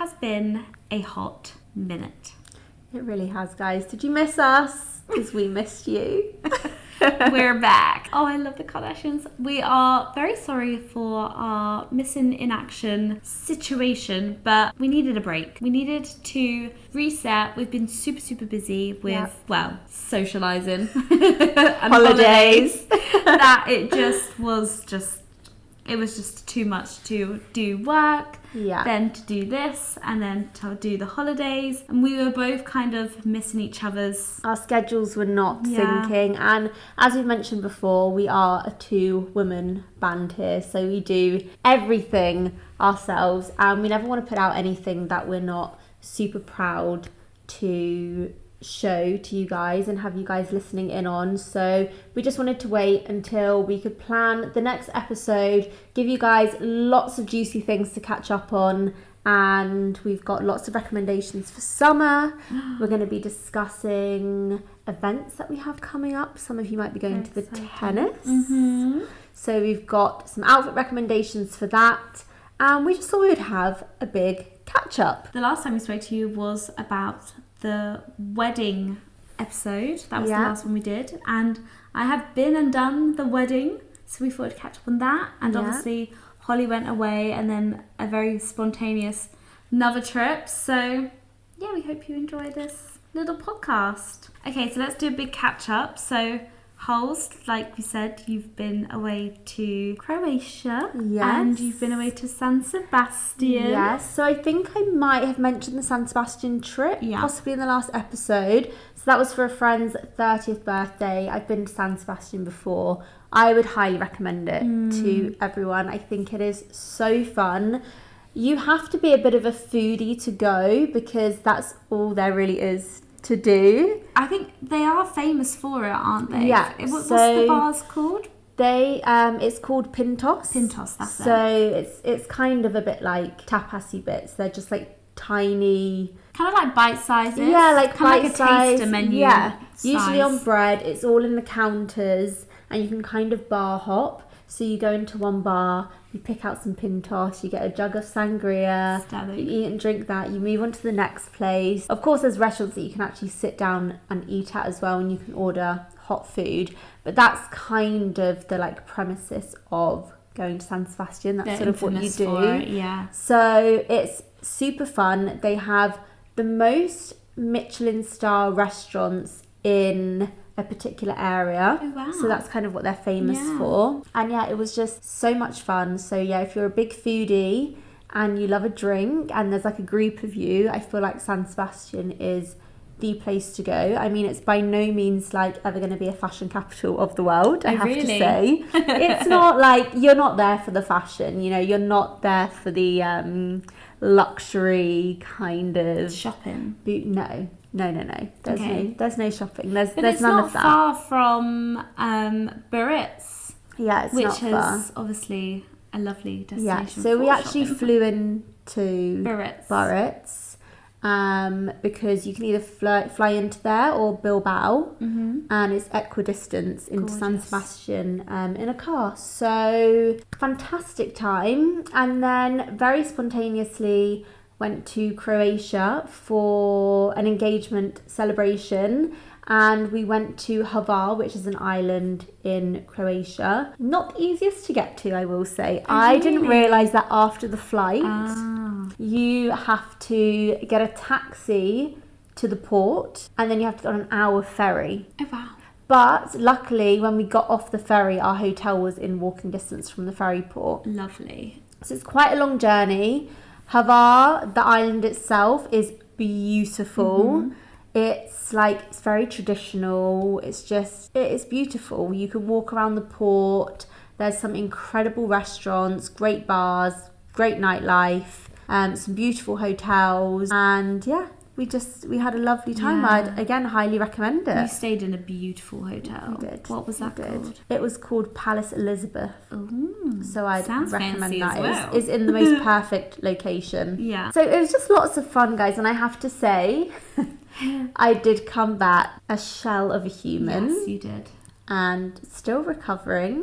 has been a hot minute. It really has, guys. Did you miss us? Because we missed you. We're back. Oh, I love the Kardashians. We are very sorry for our missing in action situation, but we needed a break. We needed to reset. We've been super, super busy with, socialising and holidays. That it was just too much to do work, then to do this, and then to do the holidays. And we were both kind of missing each other's... Our schedules were not syncing. And as we've mentioned before, we are a 2-woman band here. So we do everything ourselves. And we never want to put out anything that we're not super proud to show to you guys and have you guys listening in on. So we just wanted to wait until we could plan the next episode, give you guys lots of juicy things to catch up on, and we've got lots of recommendations for summer. We're going to be discussing events that we have coming up. Some of you might be going to the tennis. So we've got some outfit recommendations for that, and we just thought we would have a big catch up. The last time we spoke to you was about the wedding episode. That was the last one we did, and I have been and done the wedding, so we thought to catch up on that. And obviously Hollie went away, and then a very spontaneous another trip. So yeah, we hope you enjoy this little podcast. Okay, so let's do a big catch up. So Holes, like we said, you've been away to Croatia. And you've been away to San Sebastian. Yes, so I think I might have mentioned the San Sebastian trip, possibly in the last episode. So that was for a friend's 30th birthday. I've been to San Sebastian before. I would highly recommend it to everyone. I think it is so fun. You have to be a bit of a foodie to go, because that's all there really is to do. I think they are famous for it, aren't they? Yeah. What's the bars called? It's called Pintos. Pintos, that's it. So it's kind of a bit like tapasy bits. They're just like tiny, kind of like bite sizes. Yeah, like kind bite of like a taster menu. Yeah, size. Usually on bread. It's all in the counters, and you can kind of bar hop. So you go into one bar, you pick out some Pintos, you get a jug of sangria, you eat and drink that, you move on to the next place. Of course, there's restaurants that you can actually sit down and eat at as well, and you can order hot food. But that's kind of the like premises of going to San Sebastian. That's sort of what you do. So it's super fun. They have the most Michelin star restaurants in a particular area. Oh, wow. So that's kind of what they're famous for. And yeah, it was just so much fun. So yeah, if you're a big foodie and you love a drink and there's like a group of you, I feel like San Sebastian is the place to go. I mean, it's by no means like ever going to be a fashion capital of the world, I have to say. It's not like, you're not there for the fashion, you know, you're not there for the luxury kind of shopping. No. There's no shopping. There's none of that. It's not far from Biarritz. Yeah, it's which not far. is obviously a lovely destination. Yeah, so we actually flew into Biarritz. Because you can either fly into there or Bilbao, and it's equidistance into San Sebastian in a car. So fantastic time. And then very spontaneously went to Croatia for an engagement celebration, and we went to Hvar, which is an island in Croatia. Not the easiest to get to, I will say. I didn't realise that after the flight. You have to get a taxi to the port, and then you have to go on an hour ferry. Oh, wow. But luckily, when we got off the ferry, our hotel was in walking distance from the ferry port. Lovely. So it's quite a long journey. Hvar, the island itself, is beautiful. It's very traditional. It is beautiful. You can walk around the port. There's some incredible restaurants, great bars, great nightlife, some beautiful hotels, and yeah, we had a lovely time. I'd again highly recommend it. You stayed in a beautiful hotel. We did. What was that called? It was called Palace Elizabeth. Ooh, so I'd recommend that. Well. It's in the most perfect location. Yeah. So it was just lots of fun, guys, and I have to say, I did come back a shell of a human. Yes, you did. and still recovering.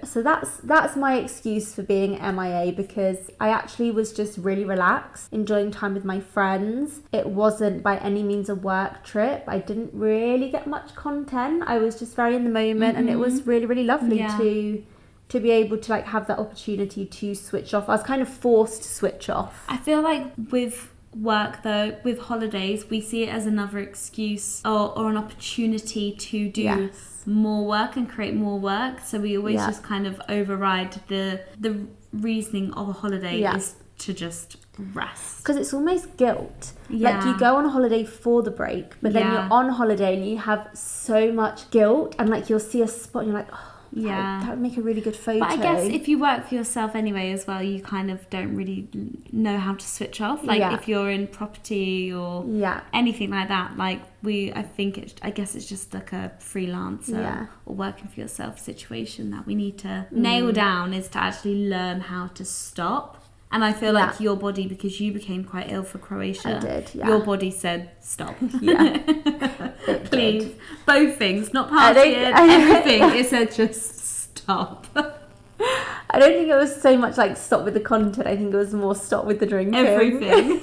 So that's my excuse for being MIA, because I actually was just really relaxed, enjoying time with my friends. It wasn't by any means a work trip. I didn't really get much content. I was just very in the moment, and it was really, really lovely to be able to like have that opportunity to switch off. I was kind of forced to switch off. I feel like with work though, with holidays, we see it as another excuse or an opportunity to do more work and create more work. So we always just kind of override the reasoning of a holiday is to just rest. Because it's almost guilt. Like you go on a holiday for the break, but then you're on holiday and you have so much guilt, and like you'll see a spot and you're like, oh, that would make a really good photo. But I guess if you work for yourself anyway as well, you kind of don't really know how to switch off. Like if you're in property or anything like that, like I guess it's just like a freelancer or working for yourself situation that we need to nail down, is to actually learn how to stop. And I feel like your body, because you became quite ill for Croatia, I did, your body said stop. Please. Did. Both things, not partying, everything. It said just stop. I don't think it was so much like stop with the content. I think it was more stop with the drinking. Everything.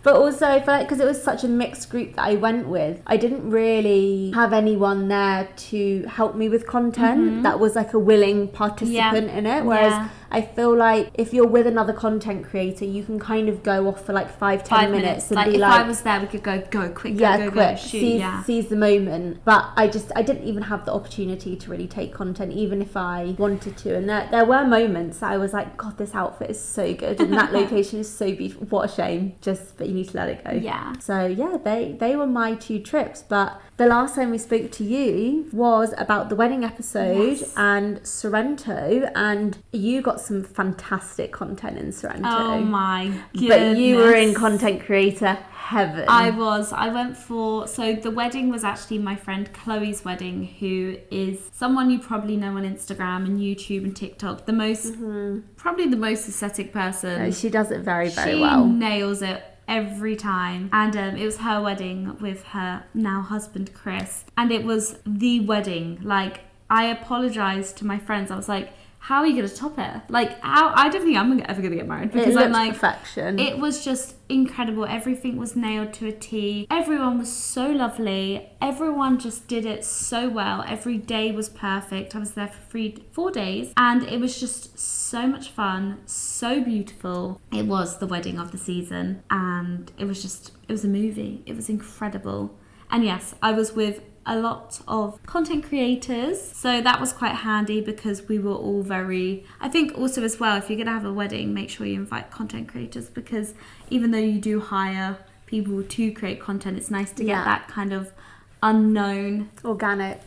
But also, I feel like because it was such a mixed group that I went with, I didn't really have anyone there to help me with content that was like a willing participant in it. Whereas I feel like if you're with another content creator, you can kind of go off for like 5-10 minutes and like be if like, I was there, we could go quick, go, shoot, seize the moment. But I didn't even have the opportunity to really take content, even if I wanted to. And there were moments that I was like, God, this outfit is so good, and that location is so beautiful. What a shame. But you need to let it go. Yeah. So yeah, they were my 2 trips. But the last time we spoke to you was about the wedding episode and Sorrento, and you got some fantastic content in Sorrento. Oh my goodness. But you were in content creator heaven. I went for, so the wedding was actually my friend Chloe's wedding, who is someone you probably know on Instagram and YouTube and TikTok, probably the most aesthetic person. No, she does it very, very well. She nails it every time. And it was her wedding with her now husband Chris, and it was the wedding. Like, I apologized to my friends. I was like, how are you going to top it? Like, I don't think I'm ever going to get married, because I'm like, perfection. It was just incredible. Everything was nailed to a T. Everyone was so lovely. Everyone just did it so well. Every day was perfect. I was there for 4 days, and it was just so much fun, so beautiful. It was the wedding of the season, and it was a movie. It was incredible. And yes, I was with a lot of content creators, so that was quite handy, because we were all very, I think also as well, if you're going to have a wedding, make sure you invite content creators, because even though you do hire people to create content, it's nice to get that kind of unknown organic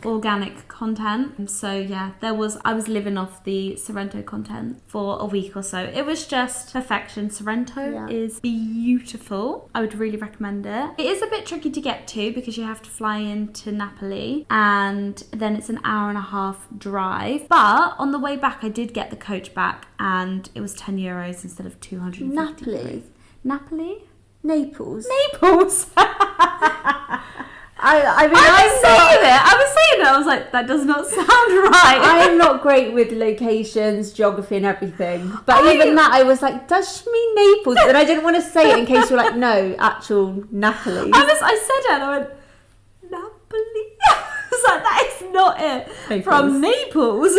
content. So yeah, I was living off the Sorrento content for a week or so. It was just perfection. Sorrento is beautiful. I would really recommend it. It is a bit tricky to get to, because you have to fly into Napoli, and then it's an hour and a half drive. But on the way back, I did get the coach back, and it was €10 instead of 250. Napoli? Naples. I was saying it. I was like, that does not sound right. I am not great with locations, geography and everything. But even that, I was like, does she mean Naples? But I didn't want to say it in case you were like, no, actual Napoli. I said it and I went, Napoli? I was like, that is not it. Naples. From Naples.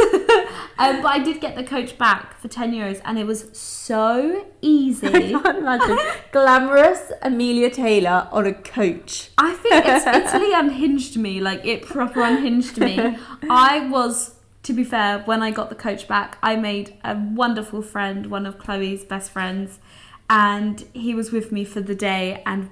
But I did get the coach back for €10, and it was so easy. I can't imagine. Glamorous Amelia Taylor on a coach. I think Italy unhinged me. Like, it proper unhinged me. I was, to be fair, when I got the coach back, I made a wonderful friend, one of Chloe's best friends, and he was with me for the day, and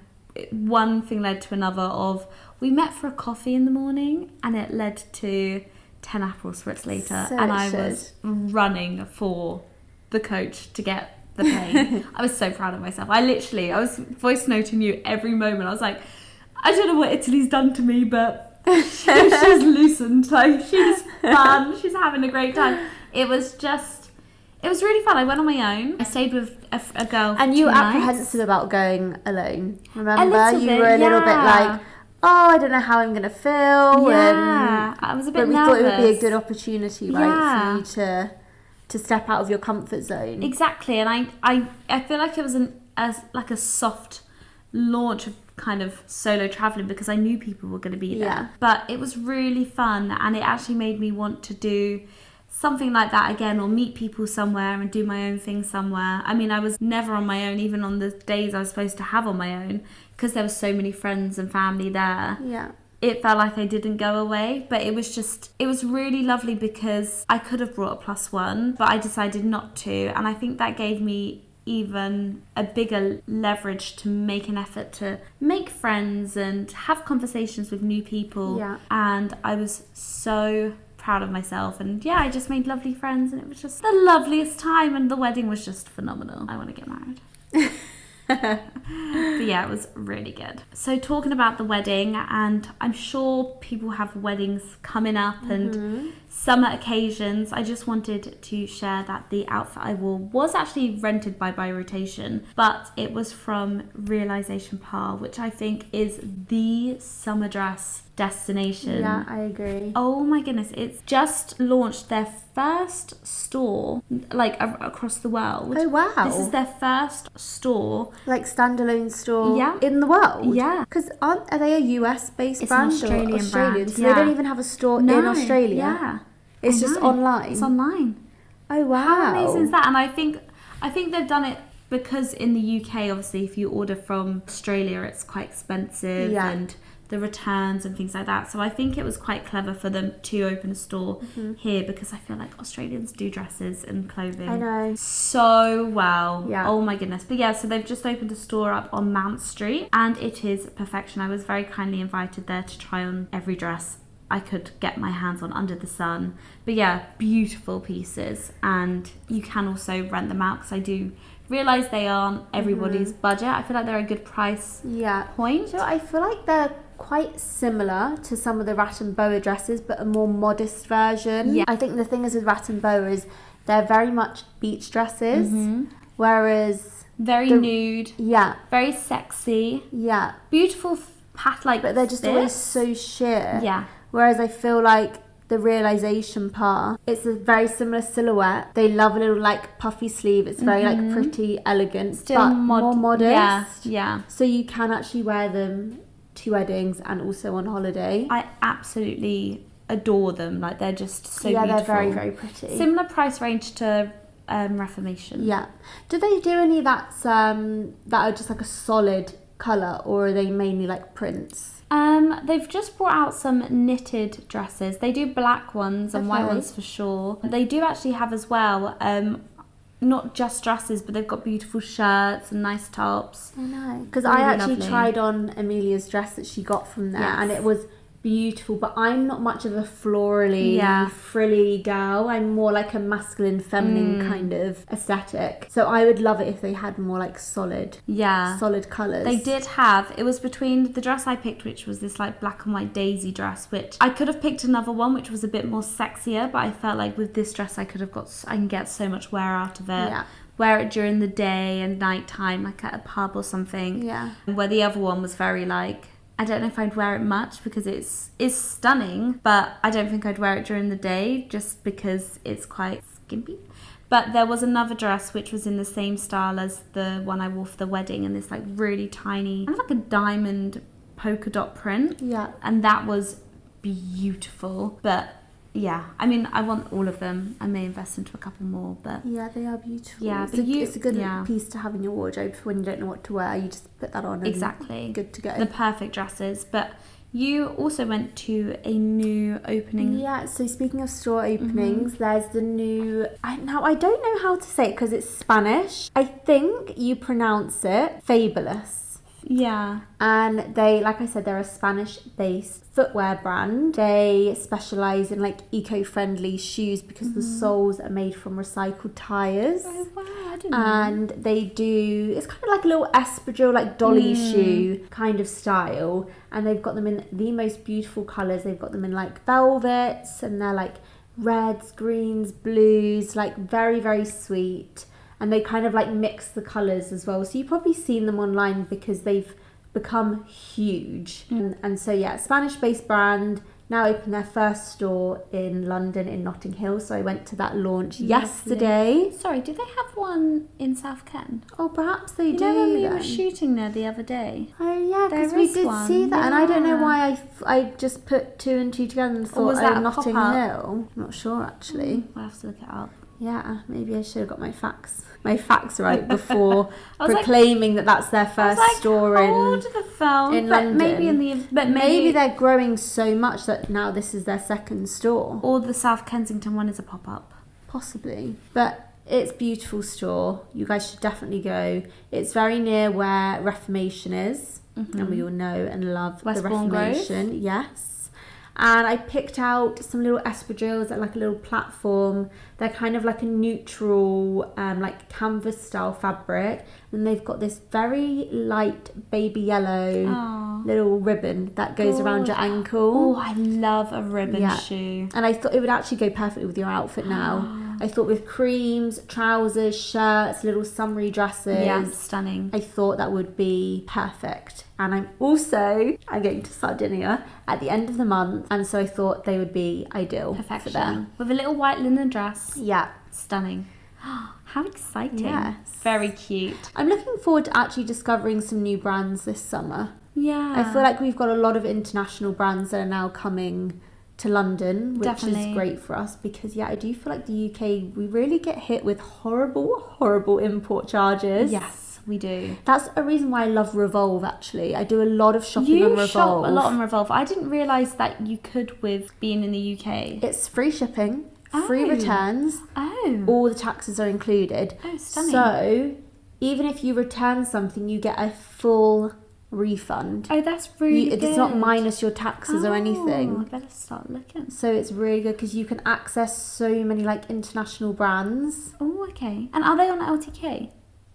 one thing led to another of, we met for a coffee in the morning, and it led to 10 Aperol Spritz later, and I was running for the coach to get the pay. I was so proud of myself. I was voice noting you every moment. I was like, I don't know what Italy's done to me, but she's loosened. Like, she's fun. She's having a great time. It was really fun. I went on my own. I stayed with a girl. And you were apprehensive about going alone. Remember? You were a little bit like, I don't know how I'm going to feel. Yeah, I was a bit but we nervous. thought it would be a good opportunity, right, for you to step out of your comfort zone. Exactly, and I feel like it was like a soft launch of kind of solo traveling because I knew people were going to be there. Yeah. But it was really fun, and it actually made me want to do something like that again, or meet people somewhere and do my own thing somewhere. I mean, I was never on my own, even on the days I was supposed to have on my own, because there were so many friends and family there. Yeah. It felt like I didn't go away, but it was really lovely because I could have brought a +1, but I decided not to, and I think that gave me even a bigger leverage to make an effort to make friends and have conversations with new people. Yeah. And I was so proud of myself, and I just made lovely friends, and it was just the loveliest time, and the wedding was just phenomenal. I want to get married. But it was really good. So talking about the wedding, and I'm sure people have weddings coming up and summer occasions, I just wanted to share that the outfit I wore was actually rented by Rotation, but it was from Realisation Par, which I think is the summer dress destination. Yeah, I agree. Oh my goodness, it's just launched their first store across the world. Oh wow. This is their first store. Like standalone store Yeah. in the world? Yeah. Because are they a US based It's an brand Australian or Australian? brand, So yeah. they don't even have a store in Australia? Yeah. It's I just know. online? It's online. Oh wow. How amazing is that? And I think they've done it because in the UK, obviously, if you order from Australia, it's quite expensive and the returns and things like that. So I think it was quite clever for them to open a store here, because I feel like Australians do dresses and clothing. I know. So well. Yeah. Oh my goodness. But so they've just opened a store up on Mount Street, and it is perfection. I was very kindly invited there to try on every dress I could get my hands on under the sun. But beautiful pieces, and you can also rent them out, because I do realise they aren't everybody's budget. I feel like they're a good price point. So I feel like they're quite similar to some of the Rat and Boa dresses, but a more modest version. Yeah. I think the thing is with Rat and Boa is they're very much beach dresses, whereas very nude, yeah, very sexy, yeah, beautiful but they're just always so sheer. Yeah. Whereas I feel like the Realisation Par, it's a very similar silhouette. They love a little like puffy sleeve. It's very like pretty elegant, still but more modest. Yeah. So you can actually wear them to weddings and also on holiday. I absolutely adore them. Like, they're just so beautiful. They're very, very pretty. Similar price range to Reformation. Yeah. Do they do any that are just like a solid colour, or are they mainly like prints? They've just brought out some knitted dresses. They do black ones and white ones for sure. They do actually have as well, not just dresses, but they've got beautiful shirts and nice tops. I know. Because Really I actually lovely. tried on Emilia's dress that she got from there, and it was beautiful, but I'm not much of a florally frilly girl. I'm more like a masculine feminine kind of aesthetic, so I would love it if they had more like solid colours. They did have, it was between the dress I picked, which was this like black and white daisy dress, which I could have picked another one which was a bit more sexier, but I felt like with this dress I can get so much wear out of it. Wear it during the day and night time, like at a pub or something. Where the other one was very like, I don't know if I'd wear it much because it's stunning, but I don't think I'd wear it during the day just because it's quite skimpy. But there was another dress which was in the same style as the one I wore for the wedding, and this like really tiny, kind of like a diamond polka dot print. And that was beautiful. But I mean, I want all of them. I may invest into a couple more, but they are beautiful. It's a good piece to have in your wardrobe for when you don't know what to wear. You just put that on. And good to go. The perfect dresses. But you also went to a new opening. So speaking of store openings, there's the new. Now I don't know how to say it because it's Spanish. I think you pronounce it Fabelus. And they, like I said, they're a Spanish-based footwear brand. They specialise in like eco-friendly shoes because the soles are made from recycled tyres. Oh wow, I didn't know. And they do, it's kind of like a little espadrille, like dolly shoe kind of style. And they've got them in the most beautiful colours. They've got them in like velvets, and they're like reds, greens, blues, like very, very sweet. And they kind of like mix the colours as well. So you've probably seen them online because they've become huge. And so, yeah, Spanish-based brand, now opened their first store in London, in Notting Hill. So I went to that launch yesterday. Sorry, do they have one in South Kent? Oh, perhaps they do. You know when we were shooting there the other day? Oh, yeah, because we did see that. And I don't know why I just put 2 and 2 together and thought, was that Notting Hill. I'm not sure, actually. We'll have to look it up. Yeah, maybe I should have got my facts right before proclaiming that that's their first store in the phone, in London. Maybe they're growing so much that now this is their second store. Or the South Kensington one is a pop-up. Possibly. But it's a beautiful store. You guys should definitely go. It's very near where Reformation is. And we all know and love the Reformation. Grove. Yes. And I picked out some little espadrilles at like a little platform. They're kind of like a neutral, like canvas style fabric. And they've got this very light baby yellow little ribbon that goes around your ankle. Oh, I love a ribbon shoe. And I thought it would actually go perfectly with your outfit now. I thought with creams, trousers, shirts, little summery dresses. Yeah, stunning. I thought that would be perfect. And I'm going to Sardinia at the end of the month. And so I thought they would be ideal for them. With a little white linen dress. Yeah. Stunning. How exciting. Yes. Very cute. I'm looking forward to actually discovering some new brands this summer. Yeah. I feel like we've got a lot of international brands that are now coming to London, which is great for us because I do feel like the UK, we really get hit with horrible import charges. Yes, we do. That's a reason why I love Revolve, actually. I do a lot of shopping on Revolve. You shop a lot on Revolve. I didn't realise that you could with being in the UK. It's free shipping, free returns. All the taxes are included. Oh, stunning. So even if you return something, you get a full refund. Oh, that's really good. It's not minus your taxes or anything. I better start looking. So it's really good because you can access so many like international brands. Oh, okay. And are they on LTK?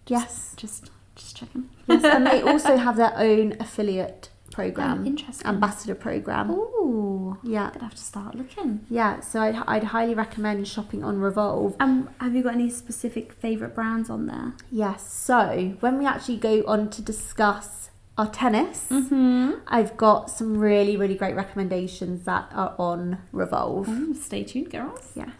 Yes. Just checking. Yes, and they also have their own affiliate program. Interesting. Ambassador program. Oh, yeah. I'm gonna have to start looking. Yeah, so I'd highly recommend shopping on Revolve. Have you got any specific favourite brands on there? Yes. So when we actually go on to discuss our tennis, I've got some really, really great recommendations that are on Revolve. Stay tuned, girls. Yes.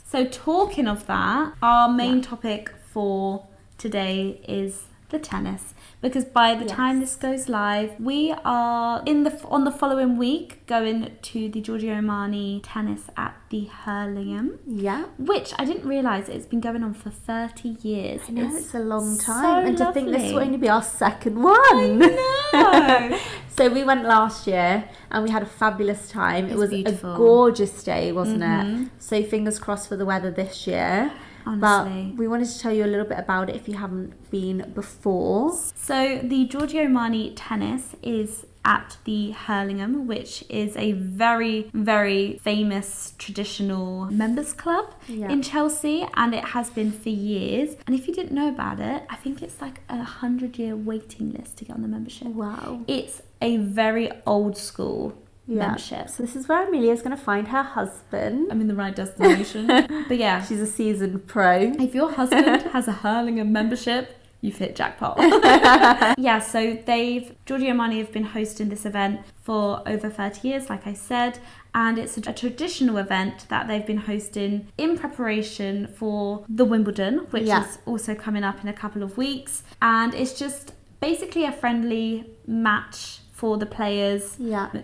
So talking of that, our main topic for today is the tennis, because by the time this goes live, we are on the following week going to the Giorgio Armani tennis at the Hurlingham. Yeah. Which I didn't realise it's been going on for 30 years. I know, it's a long time. So and lovely. To think this will only be our second one. I know. So we went last year and we had a fabulous time. It was beautiful. A gorgeous day, wasn't it? So fingers crossed for the weather this year. Honestly. But we wanted to tell you a little bit about it if you haven't been before. So the Giorgio Armani tennis is at the Hurlingham, which is a very, very famous traditional members club in Chelsea, and it has been for years. And if you didn't know about it, I think it's like 100-year waiting list to get on the membership. Wow. It's a very old school membership. So this is where Amelia's going to find her husband. I'm in the right destination. But yeah. She's a seasoned pro. If your husband has a Hurlingham membership, you've hit jackpot. Yeah, so Giorgio Armani have been hosting this event for over 30 years, like I said, and it's a traditional event that they've been hosting in preparation for the Wimbledon, which is also coming up in a couple of weeks. And it's just basically a friendly match for the players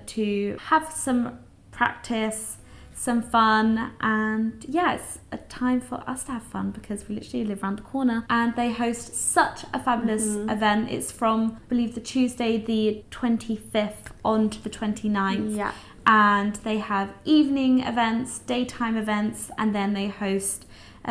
to have some practice, some fun, and it's a time for us to have fun because we literally live around the corner. And they host such a fabulous event. It's from, I believe, the Tuesday the 25th on to the 29th. And they have evening events, daytime events, and then they host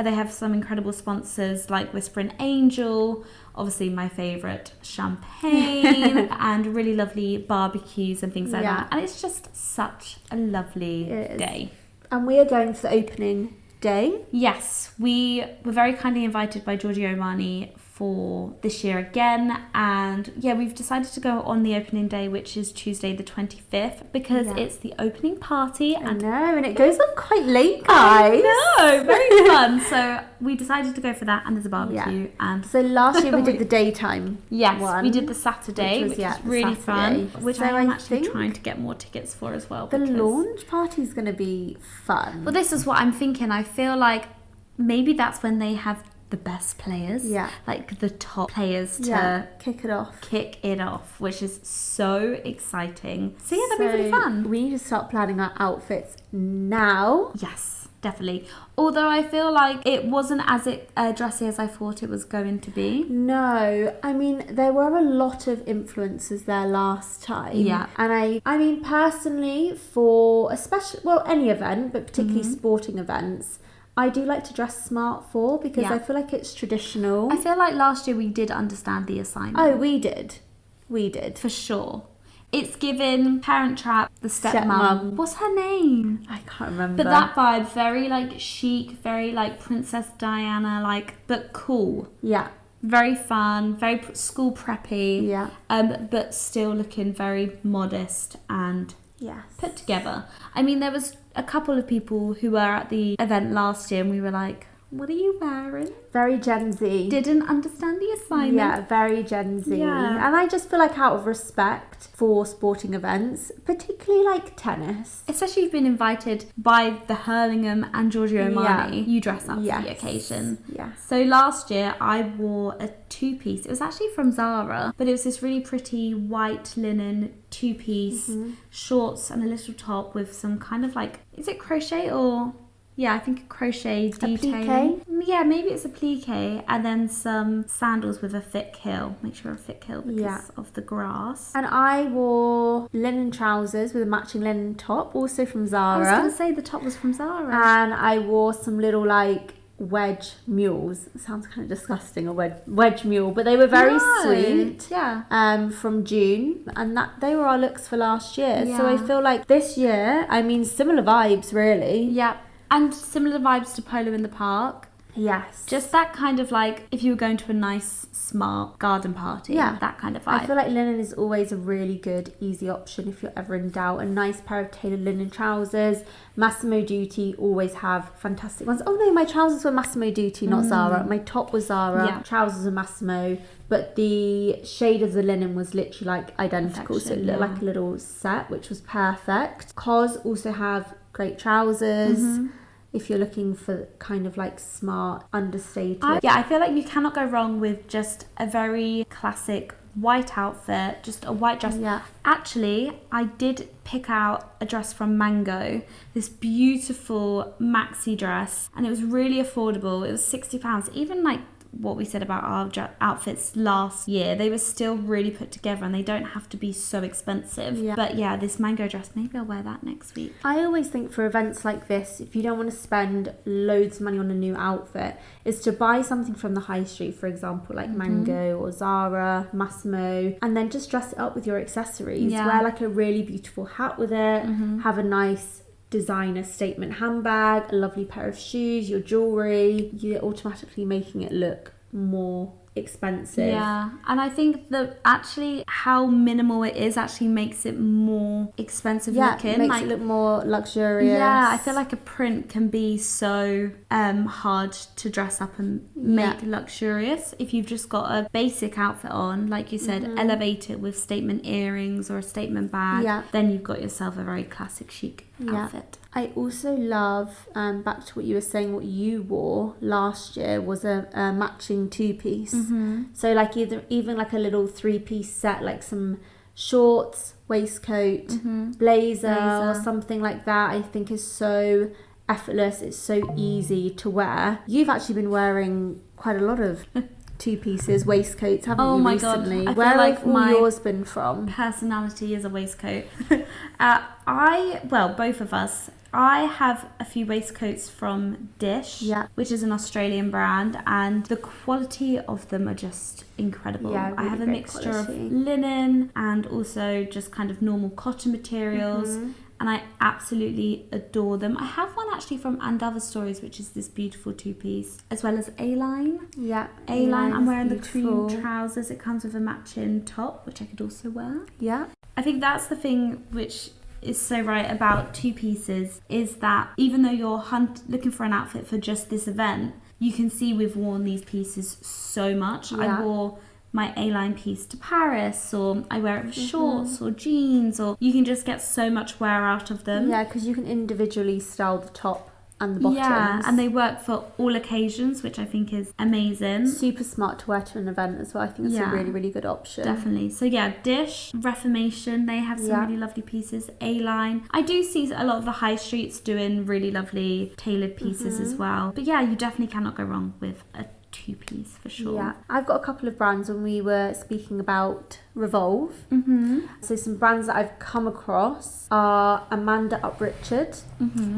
they have some incredible sponsors like Whispering Angel, obviously my favourite, champagne, and really lovely barbecues and things like that. And it's just such a lovely day. And we are going for the opening day. Yes, we were very kindly invited by Giorgio Armani for this year again. And yeah, we've decided to go on the opening day, which is Tuesday the 25th, because it's the opening party. And it goes on quite late, guys. I know, very fun. So we decided to go for that, and there's a barbecue. And so last year we did the daytime one. We did the Saturday, which was really fun, which I am actually trying to get more tickets for as well. The launch party is going to be fun. Well, this is what I'm thinking. I feel like maybe that's when they have the best players, like the top players to kick it off, which is so exciting. So yeah, that'd be really fun. We need to start planning our outfits now. Yes, definitely. Although I feel like it wasn't as dressy as I thought it was going to be. No, I mean there were a lot of influencers there last time. Yeah, and I mean personally, for any event, but particularly sporting events, I do like to dress smart for, because I feel like it's traditional. I feel like last year we did understand the assignment. Oh, we did. For sure. It's given Parent Trap, the stepmom. What's her name? I can't remember. But that vibe, very like chic, very like Princess Diana, but cool. Yeah. Very fun, very school preppy. Yeah. But still looking very modest and put together. I mean, there was a couple of people who were at the event last year and we were like, what are you wearing? Very Gen Z. Didn't understand the assignment. Yeah, very Gen Z. Yeah. And I just feel like out of respect for sporting events, particularly like tennis. Especially if you've been invited by the Hurlingham and Giorgio Armani, you dress up for the occasion. Yeah. So last year I wore a two-piece. It was actually from Zara, but it was this really pretty white linen two-piece, shorts and a little top with some kind of like, is it crochet or... Yeah, I think a crochet detailing. Yeah, maybe it's a plique, and then some sandals with a thick heel. Make sure a thick heel because of the grass. And I wore linen trousers with a matching linen top, also from Zara. I was going to say the top was from Zara. And I wore some little like wedge mules. It sounds kind of disgusting, a wedge mule, but they were very sweet. Yeah. From June, and they were our looks for last year. Yeah. So I feel like this year, I mean, similar vibes really. Yeah. And similar vibes to Polo in the Park. Yes. Just that kind of like, if you were going to a nice, smart garden party. Yeah. That kind of vibe. I feel like linen is always a really good, easy option if you're ever in doubt. A nice pair of tailored linen trousers. Massimo Dutti always have fantastic ones. Oh no, my trousers were Massimo Dutti, not Zara. My top was Zara. Yeah. Trousers were Massimo. But the shade of the linen was literally like identical. So it looked like a little set, which was perfect. COS also have great trousers if you're looking for kind of like smart, understated. I feel like you cannot go wrong with just a very classic white outfit, just a white dress. Yeah. Actually, I did pick out a dress from Mango, this beautiful maxi dress, and it was really affordable. It was £60. Even like what we said about our outfits last year, they were still really put together and they don't have to be so expensive. But yeah, this Mango dress, maybe I'll wear that next week. I always think for events like this, if you don't want to spend loads of money on a new outfit, is to buy something from the high street, for example, like Mango or Zara, Massimo, and then just dress it up with your accessories. Wear like a really beautiful hat with it, have a nice designer statement handbag, a lovely pair of shoes, your jewellery. You're automatically making it look more expensive. Yeah, and I think that actually how minimal it is actually makes it more expensive looking. It makes it look more luxurious. Yeah, I feel like a print can be so hard to dress up and make luxurious. If you've just got a basic outfit on, like you said, elevate it with statement earrings or a statement bag, then you've got yourself a very classic chic outfit. I also love, back to what you were saying, what you wore last year was a matching two-piece. So like even like a little three-piece set, like some shorts, waistcoat, blazer or something like that, I think is so effortless. It's so easy to wear. You've actually been wearing quite a lot of two pieces, waistcoats, haven't you, recently? God. Where have all yours been from? Personality is a waistcoat. Both of us. I have a few waistcoats from Dissh, which is an Australian brand, and the quality of them are just incredible. Yeah, really I have a mixture of linen and also just kind of normal cotton materials. and I absolutely adore them. I have one actually from And Other Stories, which is this beautiful two-piece, as well as A-line. Yeah, A-line. I'm wearing beautiful. the cream trousers. It comes with a matching top, which I could also wear. Yeah. I think that's the thing which is so right about two pieces, is that even though you're looking for an outfit for just this event, you can see we've worn these pieces so much. Yeah. I wore my A-line piece to Paris, or I wear it with shorts or jeans, or you can just get so much wear out of them. Yeah, because you can individually style the top and the bottoms. Yeah, and they work for all occasions, which I think is amazing. Super smart to wear to an event as well. I think it's a really, really good option. Definitely. So yeah, Dissh, Reformation, they have some really lovely pieces. A-line. I do see a lot of the high streets doing really lovely tailored pieces as well. But yeah, you definitely cannot go wrong with a two-piece for sure. Yeah, I've got a couple of brands when we were speaking about Revolve. So some brands that I've come across are Amanda Uprichard,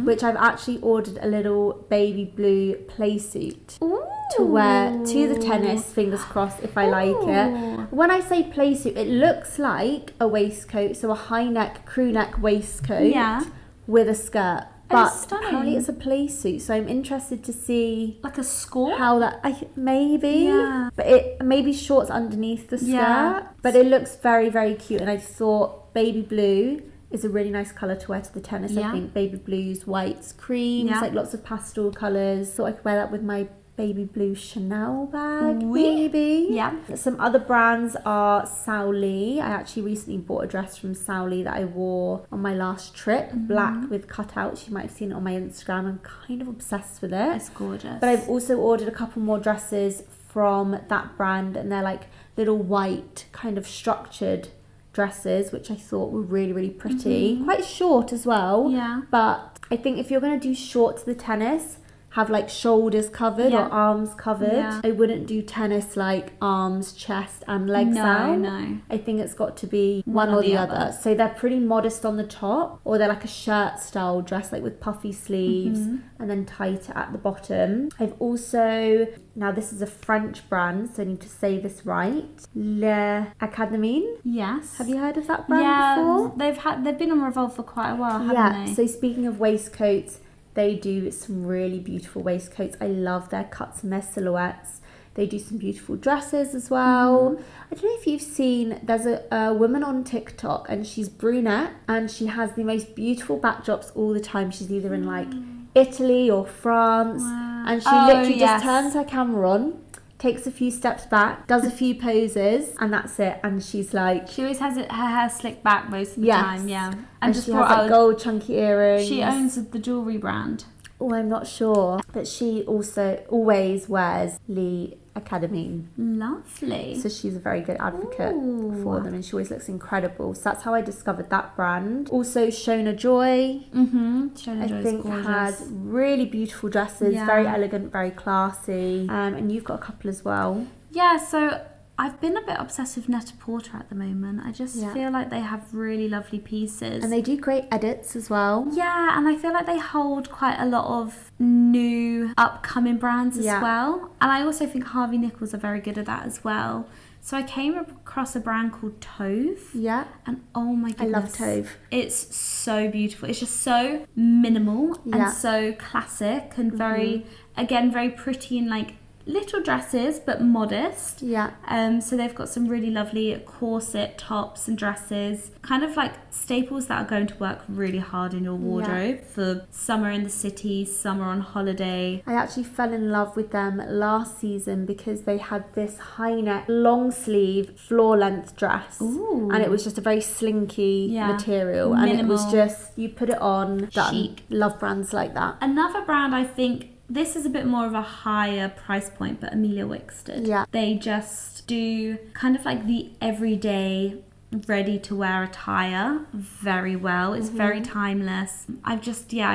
which I've actually ordered a little baby blue play suit to wear to the tennis, fingers crossed if I like it. When I say play suit, it looks like a waistcoat, so a high neck, crew neck waistcoat with a skirt. But apparently it's a play suit, so I'm interested to see like a score how that but it maybe shorts underneath the skirt, but it looks very, very cute. And I thought baby blue is a really nice colour to wear to the tennis. I think baby blues, whites, creams, like lots of pastel colours. Thought I could wear that with my baby blue Chanel bag, maybe. Yeah. Some other brands are Sau Lee. I actually recently bought a dress from Sau Lee that I wore on my last trip, black with cutouts. You might have seen it on my Instagram. I'm kind of obsessed with it. It's gorgeous. But I've also ordered a couple more dresses from that brand, and they're like little white kind of structured dresses, which I thought were really, really pretty. Quite short as well. Yeah. But I think if you're going to do short to the tennis, have like shoulders covered or arms covered. I wouldn't do tennis like arms, chest and legs out. No. I think it's got to be one or the other. So they're pretty modest on the top, or they're like a shirt style dress, like with puffy sleeves and then tighter at the bottom. I've also, now this is a French brand, so I need to say this right, L'Académie. Yes. Have you heard of that brand before? They've been on Revolve for quite a while, haven't they? So speaking of waistcoats, they do some really beautiful waistcoats. I love their cuts and their silhouettes. They do some beautiful dresses as well. I don't know if you've seen, there's a woman on TikTok, and she's brunette, and she has the most beautiful backdrops all the time. She's either in like Italy or France, and she literally just turns her camera on, takes a few steps back, does a few poses, and that's it. And she's like, she always has her hair slicked back most of the time. And just she has like gold chunky earrings. She owns the jewellery brand. Oh, I'm not sure, but she also always wears L'Académie. Lovely. So she's a very good advocate for them, and she always looks incredible. So that's how I discovered that brand. Also Shona Joy. Shona Joy, I think, has really beautiful dresses, very elegant, very classy. And you've got a couple as well. Yeah, so I've been a bit obsessed with Net-a-Porter at the moment. I just feel like they have really lovely pieces. And they do great edits as well. Yeah, and I feel like they hold quite a lot of new upcoming brands as well. And I also think Harvey Nichols are very good at that as well. So I came across a brand called Tove. Yeah. And oh my goodness. I love Tove. It's so beautiful. It's just so minimal and so classic and very, again, very pretty and like little dresses but modest. So they've got some really lovely corset tops and dresses, kind of like staples that are going to work really hard in your wardrobe for summer in the city, summer on holiday. I actually fell in love with them last season because they had this high neck long sleeve floor length dress. And it was just a very slinky material, minimal. And it was just, you put it on, done. Chic. Love brands like that. Another brand, I think this is a bit more of a higher price point, but Emilia Wickstead. They just do kind of like the everyday ready to wear attire very well. It's very timeless. I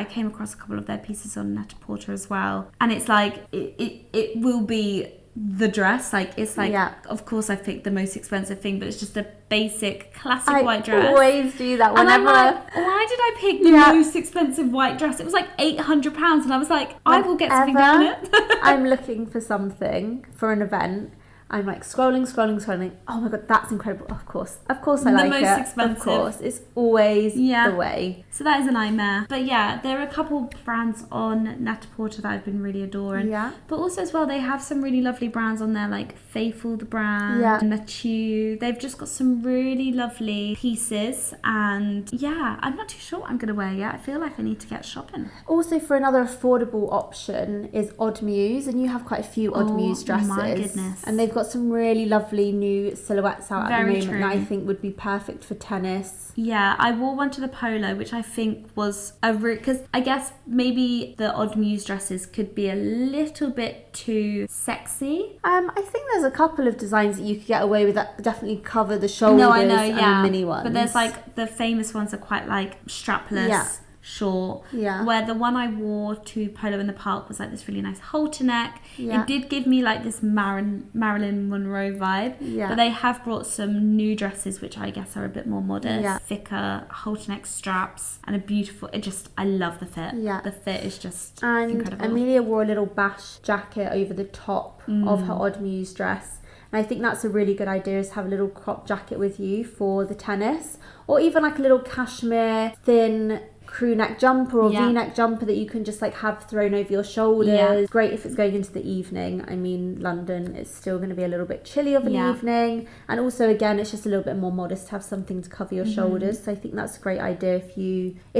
came across a couple of their pieces on Net-a-Porter as well, and it's like it will be the dress, like it's like of course I picked the most expensive thing, but it's just a basic classic white dress. I always do that whenever. And I'm like, why did I pick the most expensive white dress? It was like £800, and I was like, I will get something down it. I'm looking for something for an event, I'm like scrolling. Oh my god, that's incredible. Of course I like it. The most expensive. Of course, it's always the way. So that is a nightmare. But yeah, there are a couple brands on Net-a-Porter that I've been really adoring. Yeah. But also as well, they have some really lovely brands on there, like Faithful, the brand, Matteu. They've just got some really lovely pieces. And yeah, I'm not too sure what I'm going to wear yet. I feel like I need to get shopping. Also, for another affordable option is Odd Muse, and you have quite a few Odd Muse dresses. My goodness. And they've got some really lovely new silhouettes out at the moment true. that I think would be perfect for tennis. Yeah, I wore one to the polo, which I think was because I guess maybe the Odd Muse dresses could be a little bit too sexy. I think there's a couple of designs that you could get away with that definitely cover the shoulders. No, I know, and the mini ones. But there's like the famous ones are quite like strapless. Short. Yeah. Where the one I wore to polo in the park was like this really nice halter neck. Yeah. It did give me like this Marilyn Monroe vibe. Yeah. But they have brought some new dresses which I guess are a bit more modest. Yeah. Thicker halter neck straps and a beautiful. I love the fit. Yeah. The fit is just and incredible. Amelia wore a little bash jacket over the top of her Odd Muse dress. And I think that's a really good idea, is have a little crop jacket with you for the tennis, or even like a little cashmere thin crew neck jumper or V-neck jumper that you can just like have thrown over your shoulders. Great if it's going into the evening. I mean, London is still going to be a little bit chilly of an evening, and also again it's just a little bit more modest to have something to cover your shoulders. So I think that's a great idea if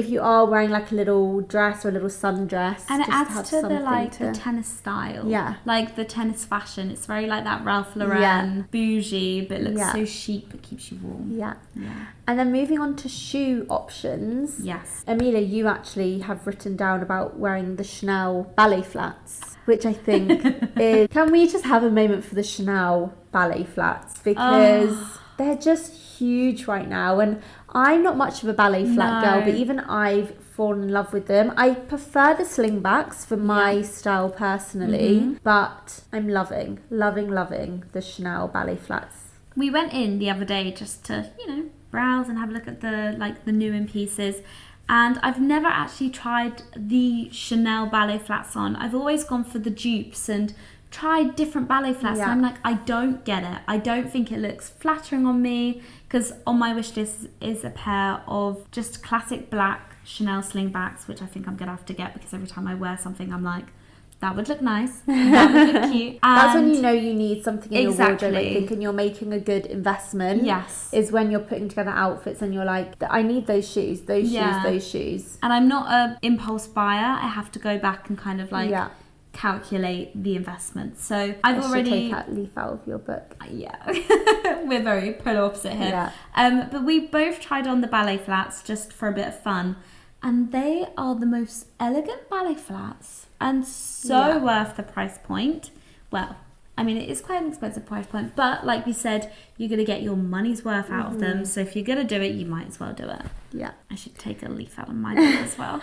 you are wearing like a little dress or a little sundress, and it adds to the the tennis style, like the tennis fashion. It's very like that Ralph Lauren bougie, but it looks so chic but keeps you warm. And then moving on to shoe options. Yes. Amelia, you actually have written down about wearing the Chanel ballet flats, which I think is... Can we just have a moment for the Chanel ballet flats? Because they're just huge right now. And I'm not much of a ballet flat girl, but even I've fallen in love with them. I prefer the slingbacks for my style personally, but I'm loving the Chanel ballet flats. We went in the other day just to, browse and have a look at the new in pieces, and I've never actually tried the Chanel ballet flats on. I've always gone for the dupes and tried different ballet flats, and I'm like, I don't get it. I don't think it looks flattering on me, because on my wish list is a pair of just classic black Chanel slingbacks, which I think I'm gonna have to get, because every time I wear something I'm like, that would look nice. That would look cute. That's when you know you need something in your wardrobe, I think, and you're making a good investment. Yes. Is when you're putting together outfits and you're like, I need those shoes, those shoes. And I'm not an impulse buyer. I have to go back and kind of like calculate the investment. So I've already take that leaf out of your book. Yeah. We're very polar opposite here. But we both tried on the ballet flats just for a bit of fun. And they are the most elegant ballet flats and so worth the price point. Well, I mean, it is quite an expensive price point, but like we said, you're going to get your money's worth out of them. So if you're going to do it, you might as well do it. Yeah. I should take a leaf out of my book as well.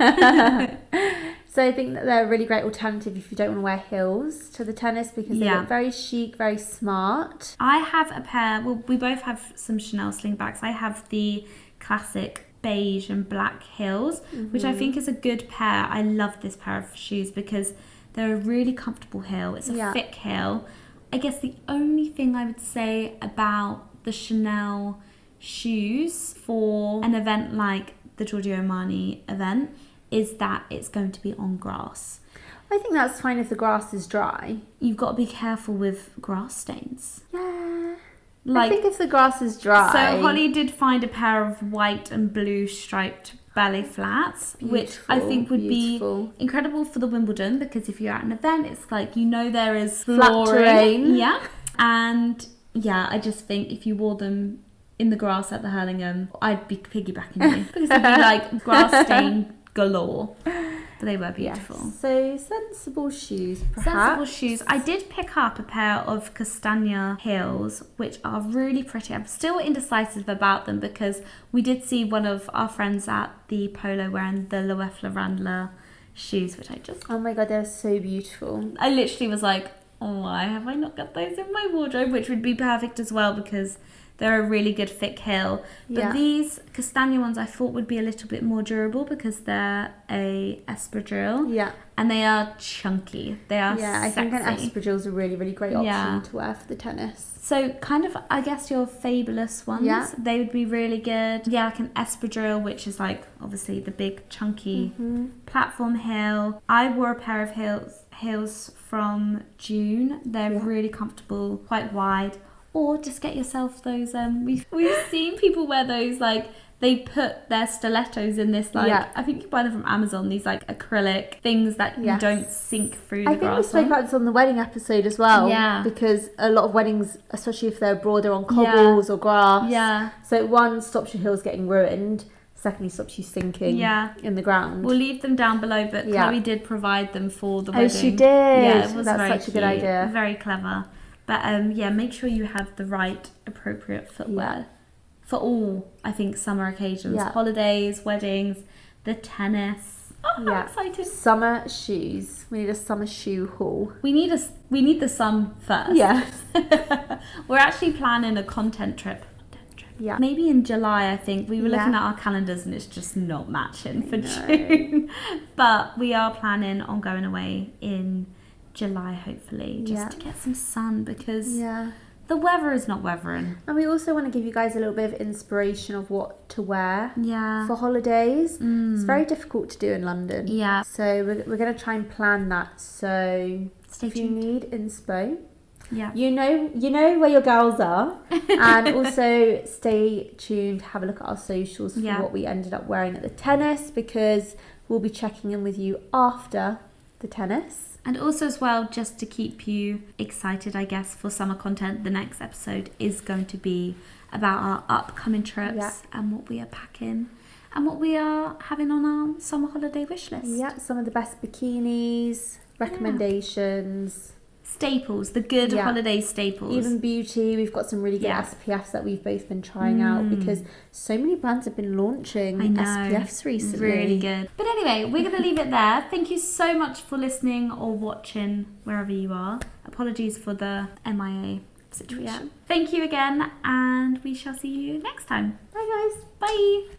So I think that they're a really great alternative if you don't want to wear heels to the tennis, because they look very chic, very smart. I have a pair, well, we both have some Chanel slingbacks. I have the classic beige and black heels, which I think is a good pair. I love this pair of shoes because they're a really comfortable heel. It's a thick heel. I guess the only thing I would say about the Chanel shoes for an event like the Giorgio Armani event is that it's going to be on grass. I think that's fine if the grass is dry. You've got to be careful with grass stains. Yeah. I think if the grass is dry... So Hollie did find a pair of white and blue striped ballet flats, which I think would be incredible for the Wimbledon, because if you're at an event, it's like, there is flat terrain. Yeah. And I just think if you wore them in the grass at the Hurlingham, I'd be piggybacking you, because it'd be like grass stain galore. But they were beautiful. Yes. So sensible shoes, perhaps. Sensible shoes. I did pick up a pair of castagna heels, which are really pretty. I'm still indecisive about them because we did see one of our friends at the polo wearing the Loef Lavandler shoes, which I just... Oh my God, they're so beautiful. I literally was like, why have I not got those in my wardrobe? Which would be perfect as well, because They're a really good thick heel. But these Castagna ones I thought would be a little bit more durable because they're a espadrille. Yeah. And they are chunky. They are sexy. I think an espadrille is a really, really great option to wear for the tennis. So kind of, I guess your Fabelus ones, they would be really good. Yeah, like an espadrille, which is like obviously the big chunky platform heel. I wore a pair of heels from June. They're really comfortable, quite wide. Or just get yourself those, we've seen people wear those, like, they put their stilettos in this, like, I think you buy them from Amazon, these, like, acrylic things that you don't sink through the grass. I think we spoke about this on the wedding episode as well. Yeah. Because a lot of weddings, especially if they're broader on cobbles or grass. Yeah. So one, stops your heels getting ruined. Secondly, stops you sinking in the ground. We'll leave them down below, but Chloe did provide them for the wedding. Oh, she did? Yeah, it was That's very such a good idea. Very clever. But make sure you have the right appropriate footwear for all, I think, summer occasions. Holidays, weddings, the tennis. Oh, I'm excited. Summer shoes. We need a summer shoe haul. We need the sun first. Yes. We're actually planning a content trip. Yeah. Maybe in July, I think. We were looking at our calendars and it's just not matching for June. But we are planning on going away in July, hopefully, just to get some sun because the weather is not weathering. And we also want to give you guys a little bit of inspiration of what to wear for holidays. It's very difficult to do in London. Yeah. So we're going to try and plan that. So if you need inspo, you know where your girls are. And also stay tuned, have a look at our socials for what we ended up wearing at the tennis, because we'll be checking in with you after the tennis. And also as well, just to keep you excited, I guess, for summer content, the next episode is going to be about our upcoming trips and what we are packing and what we are having on our summer holiday wish list. Yeah, some of the best bikinis, recommendations. Staples, the good holiday staples. Even beauty, we've got some really good SPFs that we've both been trying out because so many brands have been launching SPFs recently. Really good. But anyway, we're going to leave it there. Thank you so much for listening or watching wherever you are. Apologies for the MIA situation. Thank you again, and we shall see you next time. Bye guys. Bye.